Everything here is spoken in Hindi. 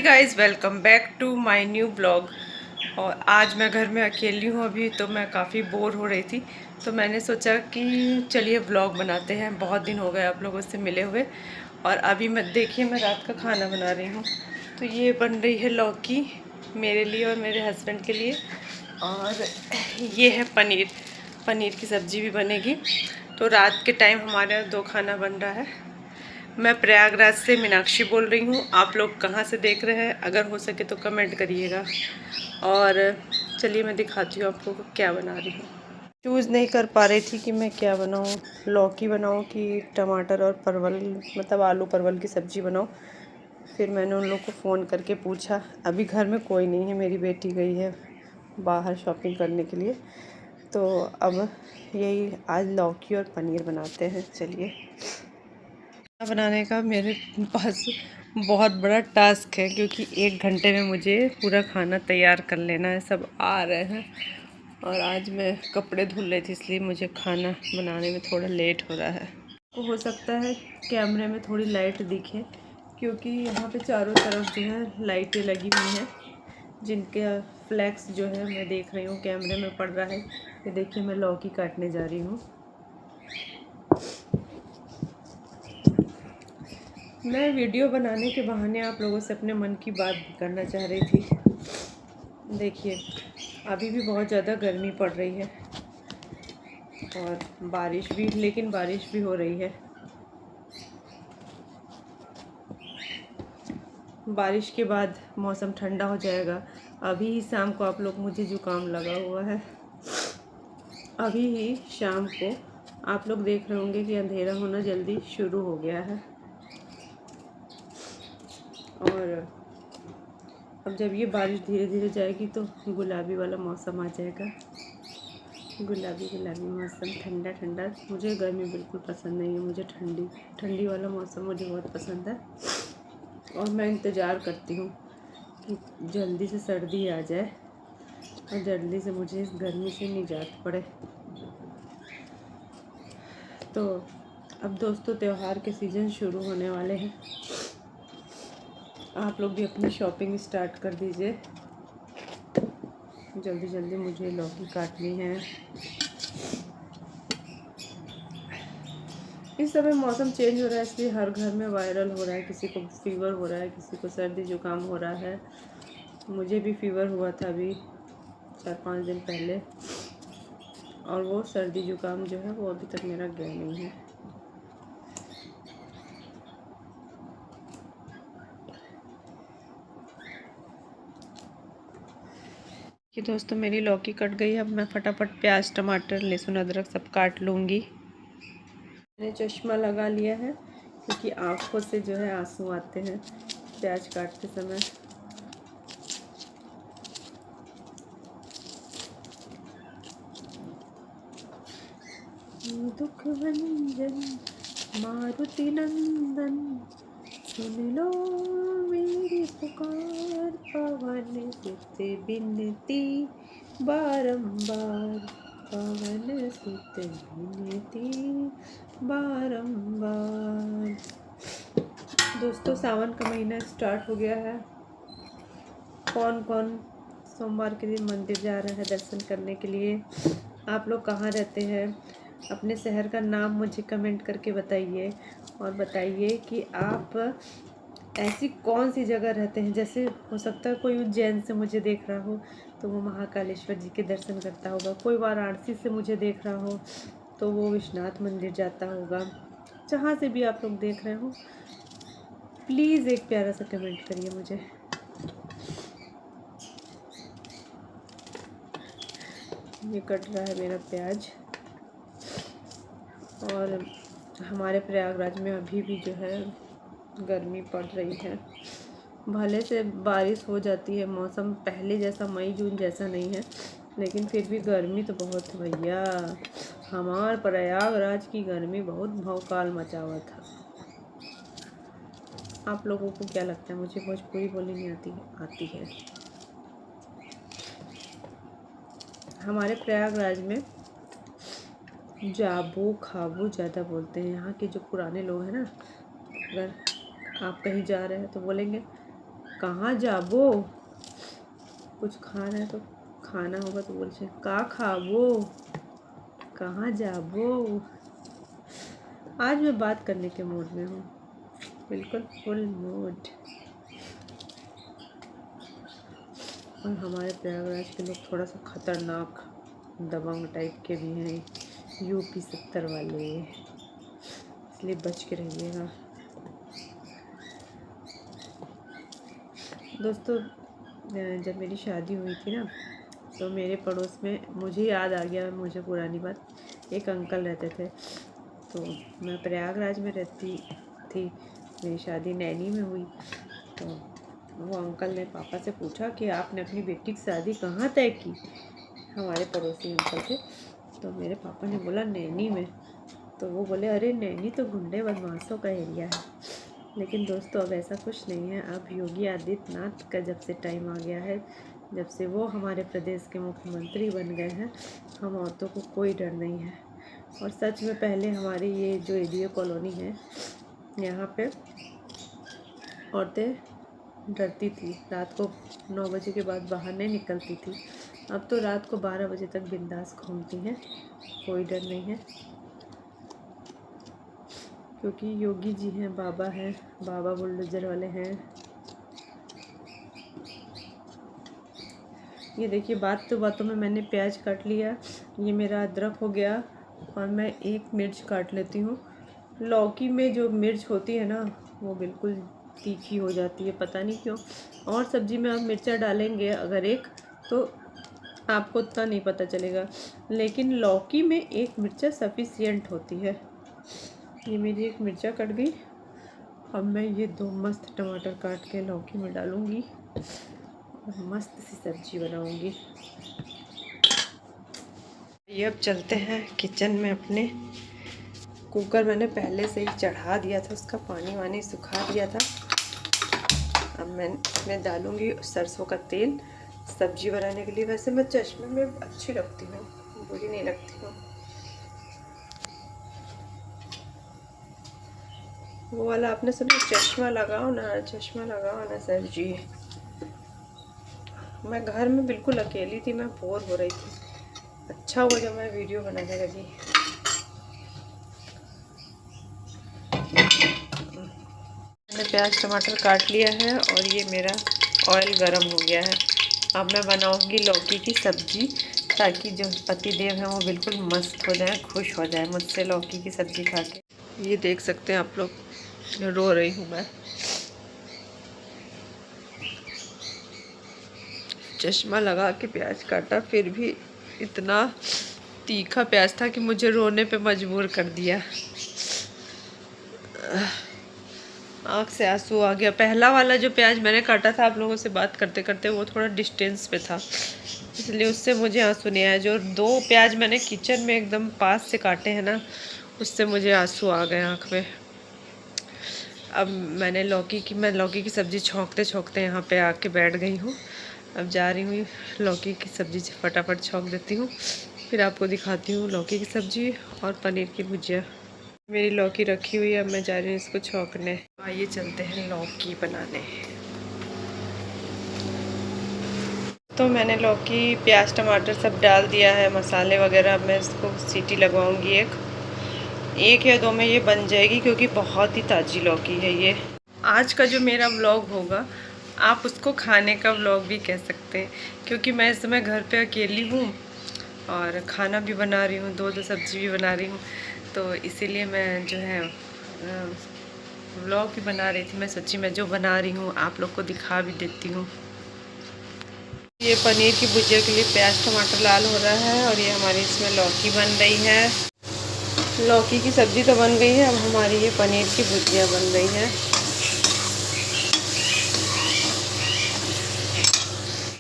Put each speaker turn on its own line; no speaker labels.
Guys, welcome back to my new blog. और आज मैं घर में अकेली हूँ अभी, तो मैं काफ़ी बोर हो रही थी, तो मैंने सोचा कि चलिए ब्लॉग बनाते हैं। बहुत दिन हो गए आप लोगों से मिले हुए। और अभी मैं देखिए, मैं रात का खाना बना रही हूँ। तो ये बन रही है लौकी मेरे लिए और मेरे हस्बैंड के लिए, और ये है पनीर। पनीर की सब्ज़ी भी बनेगी। तो रात के टाइम हमारे यहाँ 2 खाना बन रहा है। मैं प्रयागराज से मीनाक्षी बोल रही हूँ। आप लोग कहाँ से देख रहे हैं? अगर हो सके तो कमेंट करिएगा। और चलिए मैं दिखाती हूँ आपको क्या बना रही हूँ। चूज़ नहीं कर पा रही थी कि मैं क्या बनाऊँ, लौकी बनाऊँ कि टमाटर और परवल, मतलब आलू परवल की सब्ज़ी बनाऊँ। फिर मैंने उन लोग को फ़ोन करके पूछा। अभी घर में कोई नहीं है, मेरी बेटी गई है बाहर शॉपिंग करने के लिए। तो अब यही आज लौकी और पनीर बनाते हैं। चलिए, बनाने का मेरे पास बहुत बड़ा टास्क है, क्योंकि 1 घंटे में मुझे पूरा खाना तैयार कर लेना है। सब आ रहे हैं और आज मैं कपड़े धुल रही थी, इसलिए मुझे खाना बनाने में थोड़ा लेट हो रहा है। तो हो सकता है कैमरे में थोड़ी लाइट दिखे, क्योंकि यहाँ पे चारों तरफ जो है लाइटें लगी हुई हैं, जिनके फ्लैक्स जो है मैं देख रही हूँ कैमरे में पड़ रहा है। ये देखिए, मैं लौकी काटने जा रही हूँ। मैं वीडियो बनाने के बहाने आप लोगों से अपने मन की बात भी करना चाह रही थी। देखिए, अभी भी बहुत ज़्यादा गर्मी पड़ रही है और बारिश भी, लेकिन बारिश भी हो रही है। बारिश के बाद मौसम ठंडा हो जाएगा। अभी ही शाम को आप लोग, मुझे जुकाम लगा हुआ है। अभी ही शाम को आप लोग देख रहे होंगे कि अंधेरा होना जल्दी शुरू हो गया है। और अब जब ये बारिश धीरे धीरे जाएगी तो गुलाबी वाला मौसम आ जाएगा। गुलाबी गुलाबी मौसम, ठंडा ठंडा। मुझे गर्मी बिल्कुल पसंद नहीं है, मुझे ठंडी ठंडी वाला मौसम मुझे बहुत पसंद है। और मैं इंतज़ार करती हूँ कि जल्दी से सर्दी आ जाए और जल्दी से मुझे इस गर्मी से निजात पड़े। तो अब दोस्तों, त्यौहार के सीज़न शुरू होने वाले हैं। आप लोग भी अपनी शॉपिंग स्टार्ट कर दीजिए। जल्दी जल्दी मुझे लौकी काटनी है। इस समय मौसम चेंज हो रहा है, इसलिए हर घर में वायरल हो रहा है। किसी को फीवर हो रहा है, किसी को सर्दी जुकाम हो रहा है। मुझे भी फीवर हुआ था अभी 4-5 दिन पहले, और वो सर्दी जुकाम जो है वो अभी तक मेरा गया नहीं है। कि दोस्तों, मेरी लौकी कट गई। अब मैं फटाफट प्याज, टमाटर, लहसुन, अदरक सब काट लूँगी। मैंने चश्मा लगा लिया है, क्योंकि आँखों से जो है आंसू आते हैं प्याज काटते समय। दुख भंजन मारुति नंदन, सुन लो मेरी पुकार, पवन सुत बिनती बारंबार, पवन सुत बिनती बारंबार। दोस्तों, सावन का महीना स्टार्ट हो गया है। कौन कौन सोमवार के दिन मंदिर जा रहा है दर्शन करने के लिए? आप लोग कहाँ रहते हैं? अपने शहर का नाम मुझे कमेंट करके बताइए। और बताइए कि आप ऐसी कौन सी जगह रहते हैं। जैसे हो सकता है कोई उज्जैन से मुझे देख रहा हो तो वो महाकालेश्वर जी के दर्शन करता होगा। कोई वाराणसी से मुझे देख रहा हो तो वो विश्वनाथ मंदिर जाता होगा। जहाँ से भी आप लोग देख रहे हो, प्लीज़ एक प्यारा सा कमेंट करिए मुझे। ये कट रहा है मेरा प्याज। और हमारे प्रयागराज में अभी भी जो है गर्मी पड़ रही है। भले से बारिश हो जाती है, मौसम पहले जैसा मई जून जैसा नहीं है, लेकिन फिर भी गर्मी तो बहुत है भैया। हमार प्रयागराज की गर्मी बहुत भौकाल मचा हुआ था। आप लोगों को क्या लगता है? मुझे भोजपुरी बोलनी नहीं आती है। हमारे प्रयागराज में जाबू खाबू ज़्यादा बोलते हैं। यहाँ के जो पुराने लोग हैं ना, अगर आप कहीं जा रहे हैं तो बोलेंगे कहाँ जाबो? कुछ खाना है तो खाना होगा तो बोल से का खाबो, कहाँ जाबो। आज मैं बात करने के मूड में हूँ, बिल्कुल फुल मूड। और हमारे प्रयागराज के लोग थोड़ा सा खतरनाक दबंग टाइप के भी हैं, यूपी 70 वाले, इसलिए बच के रहिएगा दोस्तों। जब मेरी शादी हुई थी ना, तो मेरे पड़ोस में, मुझे याद आ गया, मुझे पुरानी बात, एक अंकल रहते थे। तो मैं प्रयागराज में रहती थी, मेरी शादी नैनी में हुई। तो वो अंकल ने पापा से पूछा कि आपने अपनी बेटी की शादी कहाँ तय की। हमारे पड़ोसी अंकल थे। तो मेरे पापा ने बोला नैनी में। तो वो बोले अरे नैनी तो गुंडे बदमाशों का एरिया है। लेकिन दोस्तों अब ऐसा कुछ नहीं है। अब योगी आदित्यनाथ का जब से टाइम आ गया है, जब से वो हमारे प्रदेश के मुख्यमंत्री बन गए हैं, हम औरतों को कोई डर नहीं है। और सच में पहले हमारी ये जो एडीओ कॉलोनी है, यहाँ पे औरतें डरती थी, रात को 9 बजे के बाद बाहर नहीं निकलती थी। अब तो रात को 12 बजे तक बिंदास घूमती हैं, कोई डर नहीं है, क्योंकि योगी जी हैं, बाबा बुलडोजर वाले हैं। ये देखिए, बातों में मैंने प्याज काट लिया, ये मेरा अदरक हो गया, और मैं एक मिर्च काट लेती हूँ। लौकी में जो मिर्च होती है ना, वो बिल्कुल तीखी हो जाती है, पता नहीं क्यों। और सब्जी में आप मिर्चा डालेंगे अगर एक, तो आपको उतना नहीं पता चलेगा, लेकिन लौकी में एक मिर्चा सफिशियंट होती है। ये मेरी एक मिर्चा कट गई। अब मैं ये 2 मस्त टमाटर काट के लौकी में डालूँगी और मस्त सी सब्जी बनाऊँगी। ये अब चलते हैं किचन में अपने। कुकर मैंने पहले से ही चढ़ा दिया था, उसका पानी वानी सुखा दिया था। अब मैं इसमें डालूँगी सरसों का तेल सब्जी बनाने के लिए। वैसे मैं चश्मे में अच्छी लगती हूँ, बुरी नहीं लगती हूँ। वो वाला आपने सुना, चश्मा लगाओ ना सर जी। मैं घर में बिल्कुल अकेली थी, मैं बोर हो रही थी। अच्छा हुआ जब मैं वीडियो बनाने लगी। मैंने प्याज टमाटर काट लिया है और ये मेरा ऑयल गरम हो गया है। अब मैं बनाऊंगी लौकी की सब्जी, ताकि जो पति देव हैं वो बिल्कुल मस्त हो जाए, खुश हो जाए मुझसे लौकी की सब्जी खा के। ये देख सकते हैं आप लोग, रो रही हूँ मैं। चश्मा लगा के प्याज काटा, फिर भी इतना तीखा प्याज था कि मुझे रोने पे मजबूर कर दिया। आँख से आंसू आ गया। पहला वाला जो प्याज मैंने काटा था, आप लोगों से बात करते करते, वो थोड़ा डिस्टेंस पे था, इसलिए उससे मुझे आंसू नहीं आया। जो 2 प्याज मैंने किचन में एकदम पास से काटे हैं ना, उससे मुझे आंसू आ गए आँख में। अब मैं लौकी की सब्ज़ी छौंकते छौंकते यहाँ पे आके बैठ गई हूँ। अब जा रही हूँ लौकी की सब्ज़ी फटाफट छौंक देती हूँ, फिर आपको दिखाती हूँ लौकी की सब्ज़ी और पनीर की भुजिया। मेरी लौकी रखी हुई है, अब मैं जा रही हूँ इसको छौंकने। आइए चलते हैं लौकी बनाने। तो मैंने लौकी प्याज टमाटर सब डाल दिया है, मसाले वगैरह। अब मैं इसको सीटी लगवाऊंगी, एक या 2 में ये बन जाएगी, क्योंकि बहुत ही ताज़ी लौकी है ये। आज का जो मेरा व्लॉग होगा, आप उसको खाने का व्लॉग भी कह सकते हैं, क्योंकि मैं इस समय घर पे अकेली हूँ और खाना भी बना रही हूँ, 2 सब्ज़ी भी बना रही हूँ। तो इसीलिए मैं जो है व्लॉग भी बना रही थी। मैं सोची मैं जो बना रही हूँ आप लोग को दिखा भी देती हूँ। ये पनीर की भुजिया के लिए प्याज टमाटर लाल हो रहा है, और ये हमारी इसमें लौकी बन रही है। लौकी की सब्ज़ी तो बन गई है, अब हमारी ये पनीर की भुजिया बन रही है।